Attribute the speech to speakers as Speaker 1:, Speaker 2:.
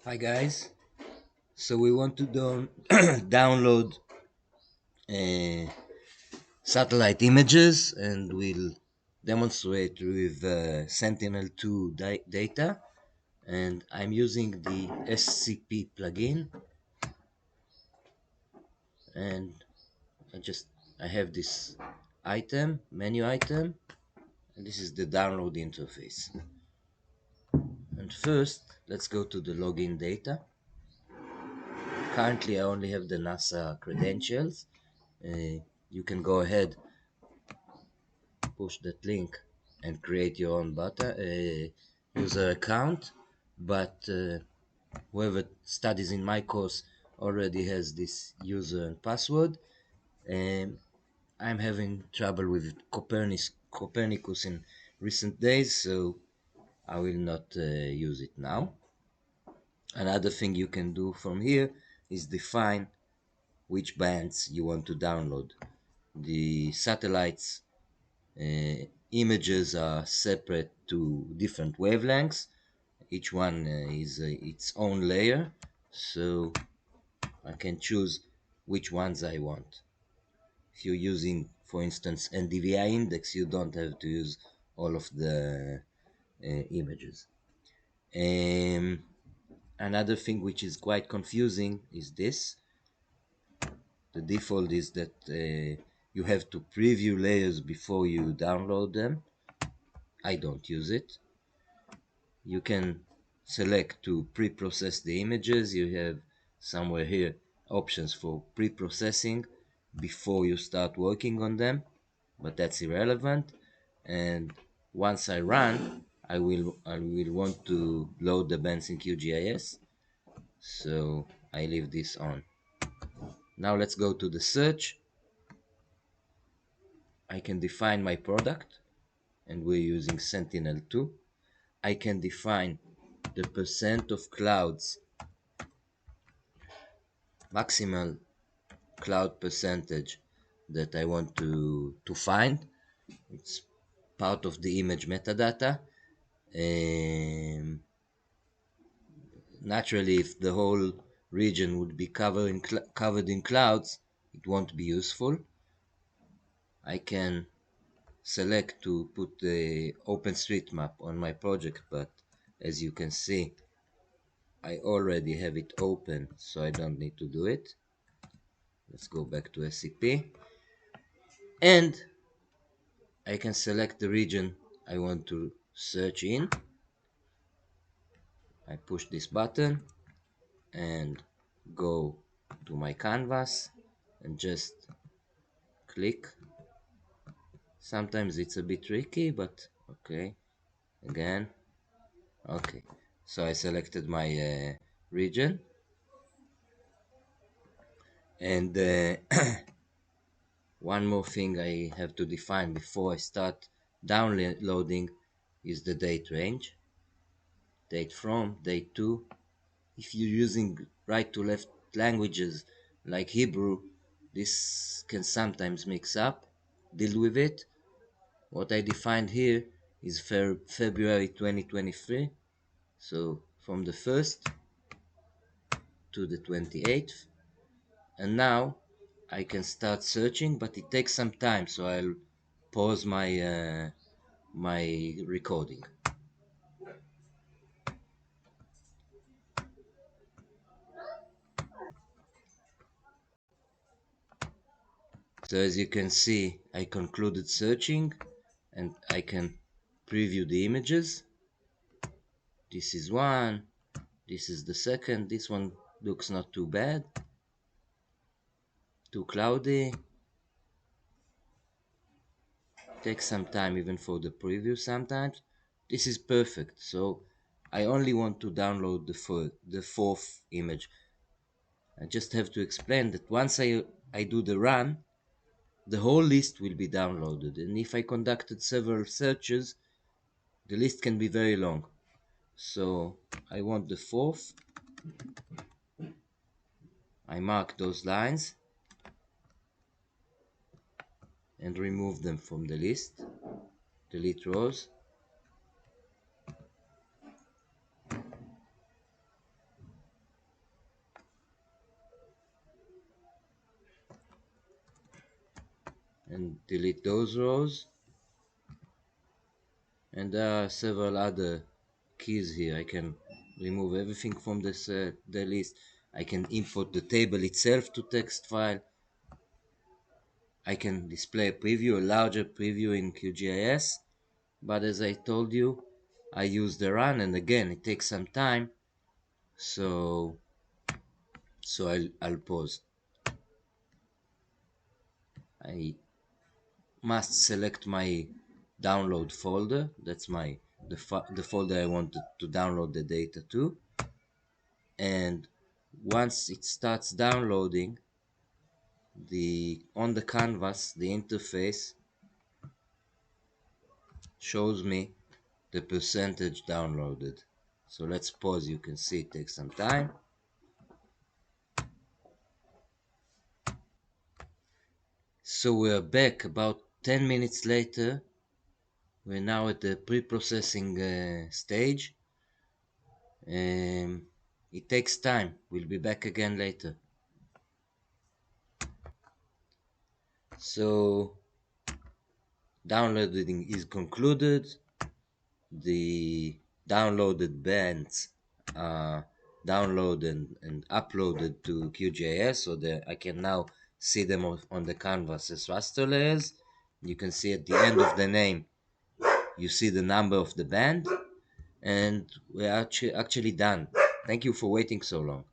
Speaker 1: Hi guys, so we want to download uh, satellite images and we'll demonstrate with Sentinel-2 data, and I'm using the SCP plugin, and I just I have this menu item, and this is the download interface. And first let's go to the login data. Currently I only have the NASA credentials. You can go ahead, push that link and create your own user account, but whoever studies in my course already has this user and password. And I'm having trouble with Copernicus in recent days, so I will not use it now. Another thing you can do from here is define which bands you want to download. The satellites images are separate to different wavelengths. Each one is its own layer, so I can choose which ones I want. If you're using, for instance, NDVI index, you don't have to use all of the images. Um, Another thing which is quite confusing is this. The default is that you have to preview layers before you download them. I don't use it. You can select to pre-process the images. You have somewhere here options for pre-processing before you start working on them, but that's irrelevant. And once I run, I will want to load the bands in QGIS, so I leave this on. Now let's go to the search. I can define my product, and we're using Sentinel-2. I can define the percent of clouds, maximal cloud percentage that I want to find. It's part of the image metadata. Naturally, if the whole region would be covered in clouds, it won't be useful. I can select to put the OpenStreetMap on my project, but as you can see, I already have it open, so I don't need to do it. Let's go back to SCP, and I can select the region I want to search in. I push this button and go to my canvas and just click. Sometimes it's a bit tricky, but okay. Again, okay. So I selected my region, and one more thing I have to define before I start downloading is the date range. Date from, date to. If you're using right to left languages like Hebrew, this can sometimes mix up. Deal with it. What I defined here is February 2023, so from the 1st to the 28th. And now I can start searching, but it takes some time, so I'll pause my recording. So as you can see, I concluded searching and I can preview the images. This is one, this is the second. This one looks not too bad, too cloudy. Takes some time even for the preview sometimes. This is perfect, so I only want to download the fourth image. I just have to explain that once I do the run, the whole list will be downloaded, and if I conducted several searches, the list can be very long. So I want the fourth. I mark those lines and remove them from the list. Delete rows. and delete those rows. And there are several other keys here. I can remove everything from the list. I can import the table itself to text file. I can display a preview, a larger preview in QGIS, but as I told you, I use the run, and again it takes some time, so I'll pause. I must select my download folder. That's the folder I wanted to download the data to, and once it starts downloading, on the canvas the interface shows me the percentage downloaded. So let's pause. You can see it takes some time. So we're back about 10 minutes later. We're now at the pre-processing stage. It takes time. We'll be back again later. So downloading is concluded. The downloaded bands are downloaded and uploaded to QGIS, so that I can now see them on the canvas as raster layers. You can see at the end of the name, you see the number of the band, and we're actually done. Thank you for waiting so long.